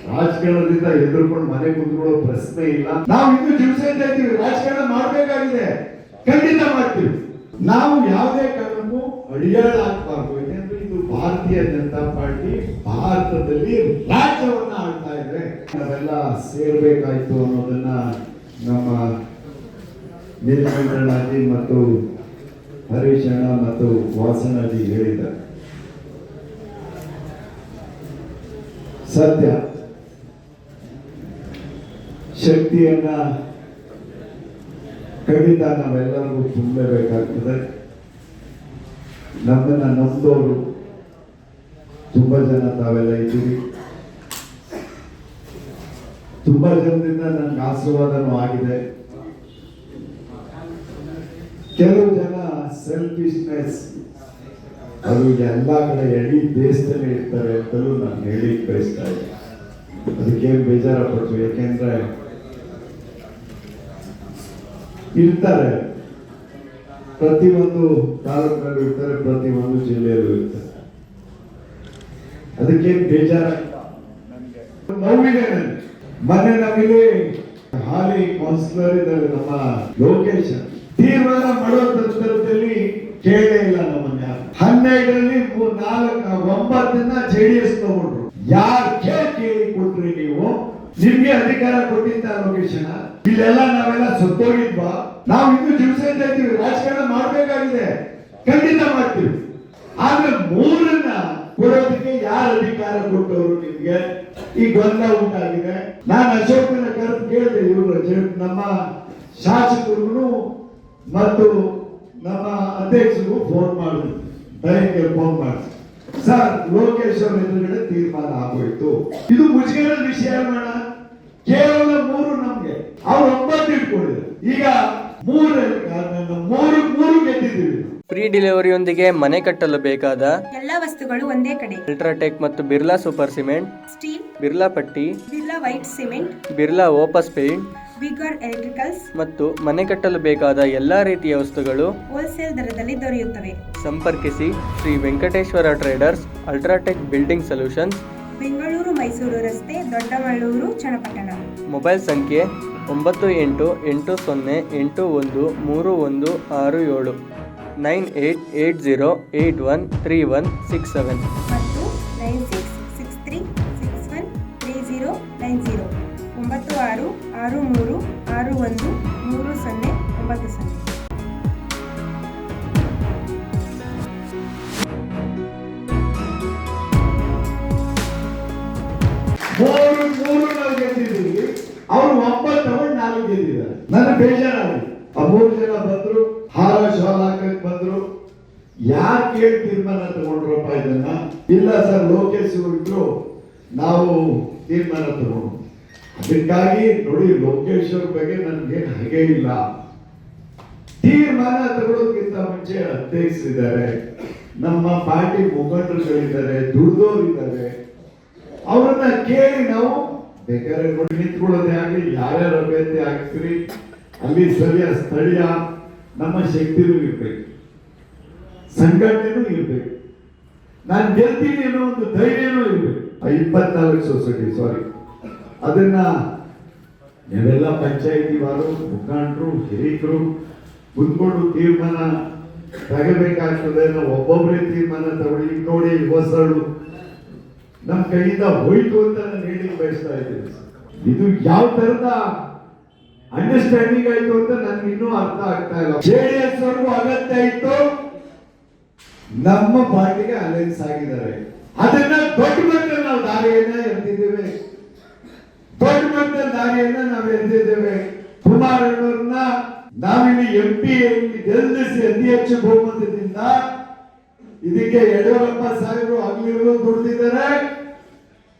ರಾಜಕಾರಣದಿಂದ ಎದುರ್ಕೊಂಡು ಮನೆ ಕುಂತ್ಕೊಳ್ಳೋ ಪ್ರಶ್ನೆ ಇಲ್ಲ. ನಾವು ಇನ್ನು ಜನಸಂಖ್ಯೆ ಇದ್ದೀವಿ, ರಾಜಕಾರಣ ಮಾಡಬೇಕಾಗಿದೆ, ಖಂಡಿತ ಮಾಡ್ತೀವಿ. ನಾವು ಯಾವುದೇ ಕಾರಣಕ್ಕೂ ಅಡಿಯಾಳ ಹಾಕಬಾರ್ದು. ಯಾಕಂದ್ರೆ ಇದು ಭಾರತೀಯ ಜನತಾ ಪಾರ್ಟಿ ಭಾರತದಲ್ಲಿ ರಾಜ್ಯವನ್ನ ಆಳ್ತಾ ಇದೆ. ನಾವೆಲ್ಲ ಸೇರ್ಬೇಕಾಯ್ತು ಅನ್ನೋದನ್ನ ನಮ್ಮ ನೀಲಕಂಠಣ್ಣಾಜಿ ಮತ್ತು ಹರೀಶ್ ಅಣ್ಣ ಮತ್ತು ವಾಸನಾಜಿ ಹೇಳಿದ್ದಾರೆ. ಸತ್ಯ, ಶಕ್ತಿಯನ್ನ ಖಂಡಿತ ನಾವೆಲ್ಲರಿಗೂ ತುಂಬಲೇಬೇಕಾಗ್ತದೆ. ನಮ್ಮನ್ನ ನಂಬಿದವರು ತುಂಬಾ ಜನ ತಾವೆಲ್ಲ ಇದ್ದೀವಿ. ತುಂಬಾ ಜನದಿಂದ ನನ್ಗೆ ಆಶೀರ್ವಾದನೂ ಆಗಿದೆ. ಕೆಲವು ಜನ ಸೆಲ್ಫಿಶ್ನೆಸ್ ಅದು ಎಲ್ಲ ಕಡೆ ಇಡೀ ದೇಶದಲ್ಲಿ ಇರ್ತಾರೆ ಅಂತಲೂ ನಾನು ಹೇಳಿ ಬಯಸ್ತಾ ಇದ್ದೆ. ಅದಕ್ಕೇನು ಬೇಜಾರ ಪಟ್ಟು, ಯಾಕೆಂದ್ರೆ ಇರ್ತಾರೆ, ಪ್ರತಿಯೊಂದು ತಾಲೂಕಿನಲ್ಲೂ ಇರ್ತಾರೆ, ಪ್ರತಿಯೊಂದು ಜಿಲ್ಲೆಯಲ್ಲೂ ಇರ್ತಾರೆ. ಅದಕ್ಕೇನು ಬೇಜಾರ ನೋವಿದೆ ನನಗೆ. ಮೊನ್ನೆ ನಮಗೆ ಹಾಲಿ ಕೌನ್ಸಿಲರ್ ಇದ್ದಾರೆ ನಮ್ಮ ಲೋಕೇಶ್, ತೀರ್ಮಾನ ಮಾಡೋ ಸಂದರ್ಭದಲ್ಲಿ ಕೇಳೇ ಇಲ್ಲ ನಮ್ಮನ್ನ. 12ರಲ್ಲಿ 9 JDS ತಗೊಂಡ್ರು. ಯಾರು ಕೇಳಿ ಕೊಟ್ರಿ ನೀವು? ನಿಮ್ಗೆ ಅಧಿಕಾರ ಕೊಟ್ಟಿದ್ದ ಲೋಕೇಶನ? ಇಲ್ಲೆಲ್ಲ ನಾವೆಲ್ಲ ಸತ್ತೋಗಿದ್ವಾ? ನಾವು ಇನ್ನು ಜನಸಂಖ್ಯೆ ಇದ್ದೀವಿ, ರಾಜಕಾರಣ ಮಾಡಬೇಕಾಗಿದೆ, ಖಂಡಿತ ಮಾಡ್ತೀವಿ. ಆದ್ರೆ 3ನ್ನ ಕೊಡೋದಕ್ಕೆ ಯಾರು ಅಧಿಕಾರ ಕೊಟ್ಟವರು ನಿಮ್ಗೆ? ಈ ಗೊಂದಲ ಉಂಟಾಗಿದೆ. ನಾನು ಅಶೋಕನ ಕರೆದು ಕೇಳಿದೆ, ಇವರು ನಮ್ಮ ಶಾಸಕರು ಮತ್ತು ನಮ್ಮ ಅಧ್ಯಕ್ಷರು ಫೋನ್ ಮಾಡಿದ್ರು, ಬ್ಯಾಂಕ್ಗೆ ಫೋನ್ ಮಾಡಿ, ಸರ್ ಲೋಕೇಶ್ ಅವ್ರ ಎದುರುಗಡೆ ತೀರ್ಮಾನ ಆಗೋಯ್ತು, ಇದು ಮುಜುಗರದ ವಿಷಯ ಮಾಡ, ಕೇವಲ 3 ನಮ್ಗೆ, ಅವ್ರು 9 ಇಟ್ಕೊಂಡಿದ್ರು. ಈಗ 3 ಗೆದ್ದಿದ್ದೀವಿ. ಫ್ರೀ ಡೆಲಿವರಿಯೊಂದಿಗೆ ಮನೆ ಕಟ್ಟಲು ಬೇಕಾದ ಎಲ್ಲಾ ವಸ್ತುಗಳು ಒಂದೇ ಕಡೆ. ಅಲ್ಟ್ರಾಟೆಕ್ ಮತ್ತು Birla super cement, steel, Birla ಪಟ್ಟಿ, Birla white cement, Birla ಓಪಸ್ paint, vigour electricals ಮತ್ತು ಮನೆ ಕಟ್ಟಲು ಬೇಕಾದ ಎಲ್ಲಾ ರೀತಿಯ ವಸ್ತುಗಳು ಹೋಲ್ಸೇಲ್ ದರದಲ್ಲಿ ದೊರೆಯುತ್ತವೆ. ಸಂಪರ್ಕಿಸಿ Shri Venkateshwara traders, UltraTech building solutions, Bengaluru Mysuru ರಸ್ತೆ, ದೊಡ್ಡಮಳ್ಳೂರು, ಚನ್ನಪಟ್ಟಣ. ಮೊಬೈಲ್ ಸಂಖ್ಯೆ 9888813167 9880813167 ಮತ್ತು 9663613090 9663613090. ಮೂರು ನಾವು ಗೆದ್ದಿದ್ದೀವಿ, ಅವರು 9 ತಗೊಂಡು 4 ಗೆದ್ದಿದ್ದಾರೆ. ನನ್ನ ಬೇಜಾರಾಗಿ ಆ 3 ಜನ ಬಂದ್ರು, ಹಾರ ಶಾಲ ಹಾಕಕ್ ಬಂದ್ರು. ಯಾರು ಕೇಳಿ ತೀರ್ಮಾನ ತಗೊಂಡ್ರಪ್ಪ ಇದನ್ನ? ಇಲ್ಲ ಸರ್, ಲೋಕೇಶ್ ಇದ್ರು, ನಾವು ತೀರ್ಮಾನ ತಗೊಂಡು. ಅದಕ್ಕಾಗಿ ನೋಡಿ, ಲೋಕೇಶ್ ಅವ್ರ ಬಗ್ಗೆ ನನ್ಗೆ ಹಾಗೆ ಇಲ್ಲ. ತೀರ್ಮಾನ ತಗೊಳ್ಳೋದಕ್ಕಿಂತ ಮುಂಚೆ ಅಧ್ಯಕ್ಷರಿದ್ದಾರೆ, ನಮ್ಮ ಪಾರ್ಟಿ ಮುಖಂಡರುಗಳಿದ್ದಾರೆ, ದುಡ್ದೋರಿದ್ದಾರೆ, ಅವ್ರನ್ನ ಕೇಳಿ ನಾವು ಬೇಕಾದ್ರೆ ನೋಡಿ ನಿಂತ್ಕೊಳ್ಳೋದೇ ಆಗಲಿ, ಯಾರ್ಯಾರ ಅಭ್ಯರ್ಥಿ ಆಗ್ತೀರಿ ಅಲ್ಲಿ ಸರಿಯಾದ ಸ್ಥಳೀಯ ನಮ್ಮ ಶಕ್ತಿನೂ ಇರ್ಬೇಕು, ಸಂಘಟನೆನೂ ಇರ್ಬೇಕು, ನಾನು ಗೆಲ್ತೀನಿ ಅನ್ನೋ ಒಂದು ಧೈರ್ಯನೂ ಇರ್ಬೇಕು. 24 ಸೊಸೈಟಿ ಅದನ್ನ ನೀವೆಲ್ಲ ಪಂಚಾಯತಿ ವಾರು ಮುಖಂಡರು ಹಿರಿಕರು ಕುಂತ್ಕೊಂಡು ತೀರ್ಮಾನ ತಗಬೇಕಾಗ್ತದೆ. ನಾವು ಒಬ್ಬೊಬ್ಬರೇ ತೀರ್ಮಾನ ತಗೊಳ್ಳಿ. ನೋಡಿ, ಹೊಸಳು ನಮ್ಮ ಕೈಯಿಂದ ಹೋಯ್ತು ಅಂತ ನಾನು ಹೇಳಿ ಬಯಸ್ತಾ ಇದ್ದೀನಿ. ಇದು ಯಾವ ತರದ ಅಂಡರ್ಸ್ಟ್ಯಾಂಡಿಂಗ್ ಆಯ್ತು ಅಂತ ನನ್ಗೆ ಇನ್ನೂ ಅರ್ಥ ಆಗ್ತಾ ಇಲ್ಲ. JDS ಅವ್ರಿಗೂ ಅಗತ್ಯ ಇತ್ತು, ನಮ್ಮ ಪಾರ್ಟಿಗೆ ಅಲೈನ್ಸ್ ಆಗಿದ್ದಾರೆ. ಅದನ್ನ ದೊಡ್ಡ ಮಟ್ಟದಲ್ಲಿ ನಾವು ದಾರಿಯನ್ನ ಎತ್ತಿದ್ದೇವೆ, ದೊಡ್ಡ ಮಟ್ಟದ ದಾರಿಯನ್ನ ನಾವು ಎತ್ತಿದ್ದೇವೆ. ಕುಮಾರಣ್ಣವ್ರನ್ನ ನಾವಿಲ್ಲಿ MP ಗೆಲ್ಲಿಸಿ ಅತಿ ಹೆಚ್ಚು ಬಹುಮತದಿಂದ ಇದಕ್ಕೆ ಯಡಿಯೂರಪ್ಪ ಸಾಹೇಬರು ಹಗಲಿರುಳು ದುಡಿದಿದ್ದಾರೆ,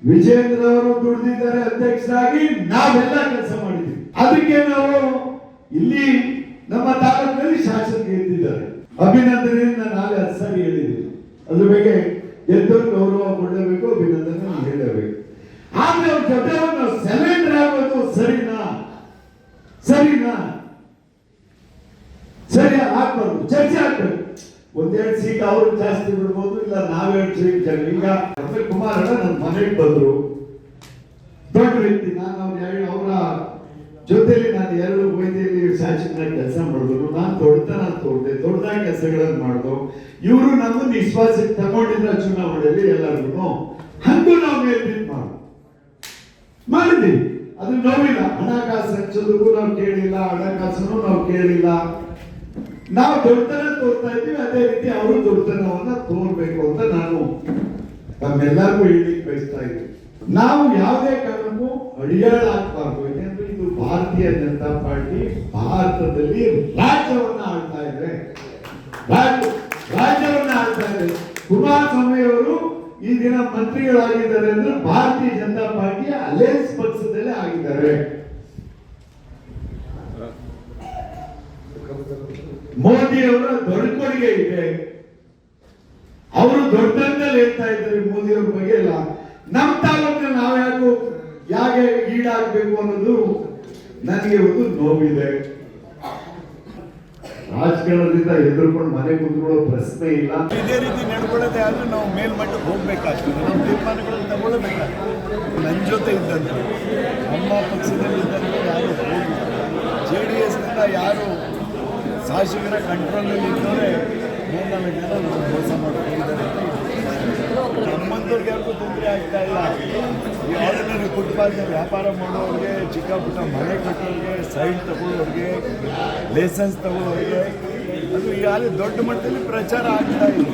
ವಿಜೇಂದ್ರ ಅವರು ದುಡಿದಿದ್ದಾರೆ ಅಧ್ಯಕ್ಷರಾಗಿ, ನಾವೆಲ್ಲ ಕೆಲಸ ಮಾಡಿದ್ದೀವಿ. ಅದಕ್ಕೆ ನಾವು ಇಲ್ಲಿ ನಮ್ಮ ತಾಲೂಕಿನಲ್ಲಿ ಶಾಸಕರು ಗೆದ್ದಿದ್ದಾರೆ. ಅಭಿನಂದನೆಯನ್ನು ನಾಳೆ 10 ಸಾರಿ ಹೇಳಿದ್ದೀವಿ. ಅದ್ರ ಬಗ್ಗೆ ಗೆದ್ದವರು ಗೌರವ ಕೊಡಲೇಬೇಕು, ಅಭಿನಂದನೆ ಹೇಳಬೇಕು. ಆದ್ರೆ ಅವ್ರ ಜೊತೆ ನಾವು ಸೆಲೆಂಡರ್ ಆಗೋದು ಸರಿನಾ? ಸರಿ ಆಗ್ಬಾರ್ದು, ಚರ್ಚೆ ಆಗ್ಬೇಕು. 1-2 ಸೀಟ್ ಅವರು ಜಾಸ್ತಿ ಬಿಡ್ಬೋದು, ಇಲ್ಲ 4-2 ಸೀಟ್ ಜನ. ಈಗ ಕುಮಾರಣ್ಣ ನನ್ನ ಮನೆಗೆ ಬಂದ್ರು, ದೊಡ್ಡ ವ್ಯಕ್ತಿ. ನಾನು ಅವರ ಜೊತೆಲಿ ನಾನು 2 ವೈದ್ಯರಲ್ಲಿ ಶಾಸಕರಾಗಿ ಕೆಲಸ ಮಾಡಿದ್ರು. ನಾನು ದೊಡ್ಡತನ ತೋರಿದೆ, ದೊಡ್ಡದಾಗಿ ಕೆಲಸಗಳನ್ನು ಮಾಡಿದ್ರು. ಇವರು ನಮ್ಮನ್ನು ವಿಶ್ವಾಸಕ್ಕೆ ತಗೊಂಡಿದ್ರ ಚುನಾವಣೆಯಲ್ಲಿ ಎಲ್ಲರಿಗೂ. ಹಂಗೂ ನಾವು ಮೇಲ್ಬಿದ್ದು ಮಾಡಿದ್ದೀವಿ. ಅದು ನೋವಿಲ್ಲ. ಹಣಕಾಸು ಹಂಚೋದಕ್ಕೂ ನಾವು ಕೇಳಿಲ್ಲ, ಹಣಕಾಸನ್ನು ನಾವು ಕೇಳಿಲ್ಲ. ನಾವು ದೊಡ್ಡತನ ತೋರ್ತಾ ಇದ್ದೀವಿ. ಅದೇ ರೀತಿ ಅವರು ದೊಡ್ಡತನವನ್ನ ತೋರ್ಬೇಕು ಅಂತ ನಾನು ನಮ್ಮೆಲ್ಲರಿಗೂ ಹೇಳಿಕ್ ಬಯಸ್ತಾ ಇದ್ದೀವಿ. ನಾವು ಯಾವುದೇ ಕಾರಣಕ್ಕೂ ಅಡಿಯಾಳ ಹಾಕ್ಬಾರ್ದು. ಯಾಕಂದ್ರೆ ಇದು ಭಾರತೀಯ ಜನತಾ ಪಾರ್ಟಿ ಭಾರತದಲ್ಲಿ ರಾಜ್ಯವನ್ನ ಆಳ್ತಾ ಇದೆ. ರಾಜ್ಯವನ್ನ ಆಳ್ತಾ ಇದೆ. ಕುಮಾರಸ್ವಾಮಿ ಅವರು ಈ ದಿನ ಮಂತ್ರಿಗಳಾಗಿದ್ದಾರೆ ಅಂದ್ರೆ ಭಾರತೀಯ ಜನತಾ ಪಾರ್ಟಿಯ ಅಲಯನ್ಸ್ ಪಕ್ಷದಲ್ಲೇ ಆಗಿದ್ದಾರೆ. ಮೋದಿ ಅವರ ದೊಡ್ಡ ಕೊಡುಗೆ ಇದೆ. ಅವರು ದೊಡ್ಡದಲ್ಲಿ ಹೇಳ್ತಾ ಇದ್ದಾರೆ ಮೋದಿ ಅವ್ರ ಬಗ್ಗೆ ಎಲ್ಲ. ನಮ್ಮ ತಾಲೂಕಿನಲ್ಲಿ ನಾವು ಯಾಕೆ ಈಡಾಗಬೇಕು ಅನ್ನೋದು ನನಗೆ ಒಂದು ನೋವಿದೆ. ರಾಜಕಾರಣದಿಂದ ಎದುರ್ಕೊಂಡು ಮನೆ ಕುಂತ್ಕೊಳ್ಳೋ ಪ್ರಶ್ನೆ ಇಲ್ಲ. ಇದೇ ರೀತಿ ನಡ್ಕೊಳ್ಳೋದೇ ಆದ್ರೆ ನಾವು ಮೇಲ್ಮಟ್ಟಕ್ಕೆ ಹೋಗ್ಬೇಕಾಗ್ತದೆ. ನಾವು ತೀರ್ಮಾನಗಳನ್ನು ತಗೊಳ್ಳಬೇಕಾಗ್ತದೆ. ನನ್ನ ಜೊತೆ ಇದ್ದಂತೆ ನಮ್ಮ ಪಕ್ಷದಲ್ಲಿ ಇದ್ದಂತೆ ಯಾರು JDSನಿಂದ ಯಾರು ಶಾಸಕರ ಕಂಟ್ರೋಲಲ್ಲಿ ಇದ್ದವರೇ 3-4 ಜನ ನಮಗೆ ಮೋಸ ಮಾಡ್ಕೊಂಡಿದ್ದಾರೆ. ನಮ್ಮಂಥವ್ರಿಗೆ ಯಾರಿಗೂ ತೊಂದರೆ ಆಗ್ತಾ ಇಲ್ಲ. ಈ ಆರ್ಡಿನರಿ ಫುಟ್ಪಾತ್ ವ್ಯಾಪಾರ ಮಾಡೋರಿಗೆ, ಚಿಕ್ಕ ಪುಟ್ಟ ಮನೆ ಕಟ್ಟೋರಿಗೆ, ಸೈಟ್ ತಗೊಳ್ಳೋರಿಗೆ, ಲೈಸೆನ್ಸ್ ತಗೊಳ್ಳೋರಿಗೆ ಅದು ಈಗಾಗಲೇ ದೊಡ್ಡ ಮಟ್ಟದಲ್ಲಿ ಪ್ರಚಾರ ಆಗ್ತಾ ಇದೆ.